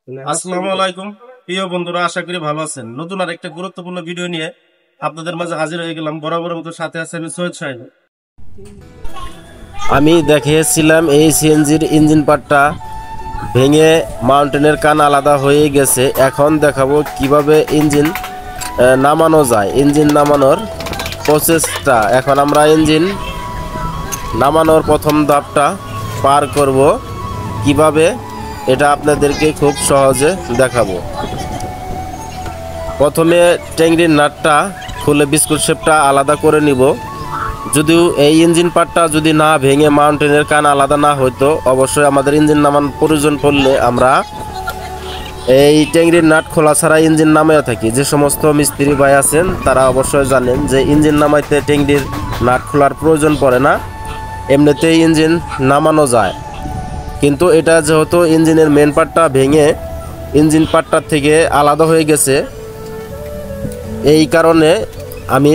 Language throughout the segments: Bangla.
আসসালামু আলাইকুম প্রিয় বন্ধুরা, আশা করি ভালো আছেন। নতুন আর একটা গুরুত্বপূর্ণ ভিডিও নিয়ে আপনাদের মাঝে হাজির হয়ে গেলাম। বরাবর মতো সাথে আছে আমি সৈয়দ সাহেব। আমি দেখিয়েছিলাম এই সিএনজির ইঞ্জিন পার্টটা ভেঙে মাউন্টেনের কান আলাদা হয়ে গেছে। এখন দেখাবো কিভাবে ইঞ্জিন নামানো যায়। ইঞ্জিন নামানোর প্রসেসটা এখন আমরা ইঞ্জিন নামানোর প্রথম ধাপটা পার করব। কিভাবে এটা আপনাদেরকে খুব সহজে দেখাবো। প্রথমে ট্যাঙ্কির নাটটা খুলে বিস্কুট শেপটা আলাদা করে নিব। যদিও এই ইঞ্জিন পার্টটা যদি না ভেঙে মাউন্টেনের কান আলাদা না হইতো, অবশ্যই আমাদের ইঞ্জিন নামানোর প্রয়োজন পড়লে আমরা এই ট্যাঙ্কির নাট খোলা ছাড়া ইঞ্জিন নামাইয়া থাকি। যে সমস্ত মিস্ত্রি ভাই আছেন তারা অবশ্যই জানেন যে ইঞ্জিন নামাইতে ট্যাঙ্কির নাট খোলার প্রয়োজন পড়ে না, এমনিতেই ইঞ্জিন নামানো যায়। কিন্তু এটা যেহেতু ইঞ্জিনের মেন পার্টটা ভেঙে ইঞ্জিন পার্টটার থেকে আলাদা হয়ে গেছে, এই কারণে আমি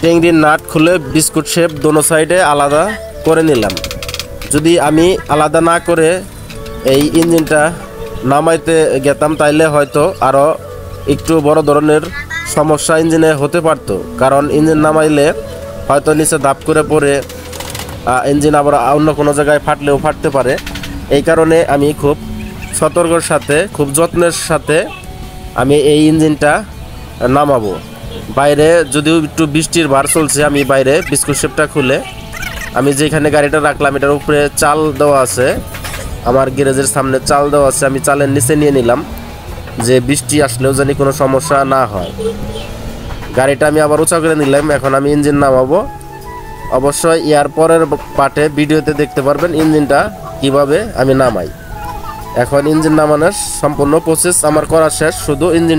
ট্যাঙ্কির নাট খুলে বিস্কুট শেপ দোনো সাইডে আলাদা করে নিলাম। যদি আমি আলাদা না করে এই ইঞ্জিনটা নামাইতে গেতাম তাইলে হয়তো আরও একটু বড় ধরনের সমস্যা ইঞ্জিনে হতে পারত। কারণ ইঞ্জিন নামাইলে হয়তো নিচে ধাপ করে পড়ে ইঞ্জিন আবার অন্য কোনো জায়গায় ফাটলেও ফাটতে পারে। এই কারণে আমি খুব সতর্কর সাথে খুব যত্নের সাথে আমি এই ইঞ্জিনটা নামাবো। বাইরে যদিও একটু বৃষ্টির ভার চলছে, আমি বাইরে বিস্কুট শেপটা খুলে আমি যেখানে গাড়িটা রাখলাম এটার উপরে চাল দেওয়া আছে, আমার গ্যারেজের সামনে চাল দেওয়া আছে, আমি চালের নিচে নিয়ে নিলাম যে বৃষ্টি আসলেও জানি কোনো সমস্যা না হয়। গাড়িটা আমি আবার উঁচা করে নিলাম। এখন আমি ইঞ্জিন নামাবো। অবশ্যই ইয়ার পরের পার্টে ভিডিওতে দেখতে পারবেন ইঞ্জিনটা কিভাবে আমি নামাই। এখন ইঞ্জিন নামানোর সম্পূর্ণ প্রসেস আমার করা শেষ। শুধু ইঞ্জিন,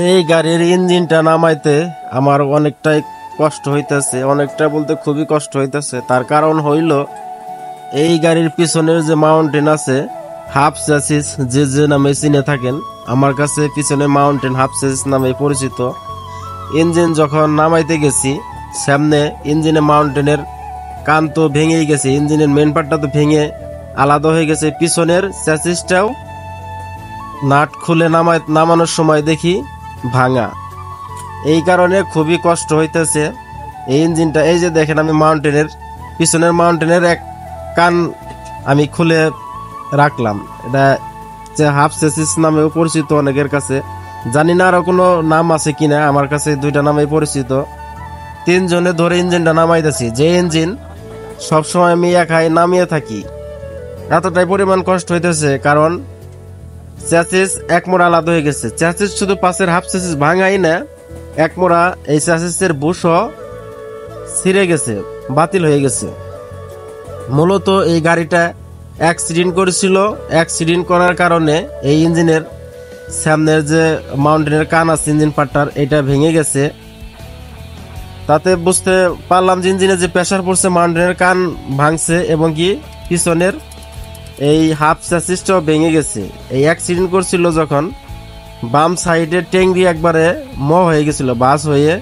এই গাড়ির ইঞ্জিনটা নামাইতে আমার অনেকটাই কষ্ট হইতেছে, অনেকটা বলতে খুবই কষ্ট হইতেছে। তার কারণ হইল এই গাড়ির পিছনের যে মাউন্টেন আছে হাফ চ্যাসিস, যে নামে চিনে থাকেন, আমার কাছে পিছনে মাউন্টেন হাফ চ্যাসিস নামে পরিচিত। ইঞ্জিন যখন নামাইতে গেছি সামনে ইঞ্জিনে মাউন্টেনের কান তো ভেঙেই গেছে, ইঞ্জিনের মেন পার্টটা তো ভেঙে আলাদা হয়ে গেছে। পিছনের চ্যাসিসটাও নাট খুলে নামানোর সময় দেখি ভাঙা। এই কারণে খুবই কষ্ট হইতেছে। এই ইঞ্জিনটা, এই যে দেখেন আমি মাউন্টেনের পিছনের মাউন্টেনের এক কান আমি খুলে রাখলাম। এটা যে হাফ চ্যাসিস নামেও পরিচিত অনেকের কাছে, জানি না আরো কোনো নাম আছে কিনা, আমার কাছে দুইটা নামে পরিচিত। তিনজনে ধরে ইঞ্জিনটা নামাইতেছি। যে ইঞ্জিন সবসময় আমি একাই নামিয়ে থাকি, এতটাই পরিমাণ কষ্ট হইতেছে কারণ চ্যাসিস এক মোড়া আলাদা হয়ে গেছে। চ্যাসিস শুধু পাশের হাফ চ্যাসিস ভাঙাই না, এক মোড়া এই চ্যাসিসের বুশও ছিঁড়ে গেছে, বাতিল হয়ে গেছে। মূলত এই গাড়িটা অ্যাক্সিডেন্ট করেছিল। অ্যাক্সিডেন্ট করার কারণে এই ইঞ্জিনের সামনের যে মাউন্টেনের কান আছে ইঞ্জিন পার্টটার, এটা ভেঙে গেছে। তাতে বুঝতে পারলাম যে ইঞ্জিনে যে প্রেসার পড়ছে মাউন্টেনের কান ভাঙছে এবং কি পিছনের এই হাফ চ্যাসিসটাও ভেঙে গেছে। এই অ্যাক্সিডেন্ট করছিল যখন বাম সাইডের ট্যাঙ্কি একবারে হয়ে গেছিল, বাস হয়ে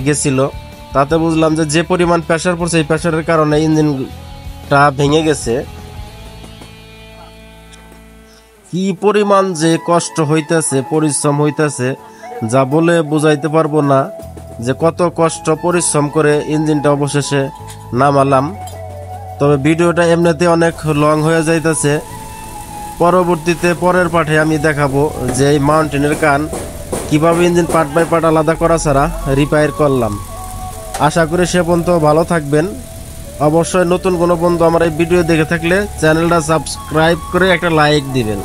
গেছিল। তাতে বুঝলাম যে পরিমাণ প্রেসার পড়ছে এই প্রেসারের কারণে ইঞ্জিনটা ভেঙে গেছে। কি পরিমাণ যে কষ্ট হইতেছে, পরিশ্রম হইতেছে, যা বলে বুঝাইতে পারবো না যে কত কষ্ট পরিশ্রম করে ইঞ্জিনটা অবশেষে নামালাম। তবে ভিডিওটা এমনিতে অনেক লং হয়ে যাইতেছে। পরবর্তীতে পরের পাঠে আমি দেখাবো যে এই মাউন্টেনের কান কিভাবে ইঞ্জিন পার্ট বাই পার্ট আলাদা করা ছাড়া রিপেয়ার করলাম। আশা করি সে পর্যন্ত ভালো থাকবেন। অবশ্যই নতুন কোনো বন্ধু আমার এই ভিডিও দেখে থাকলে চ্যানেলটা সাবস্ক্রাইব করে একটা লাইক দিবেন।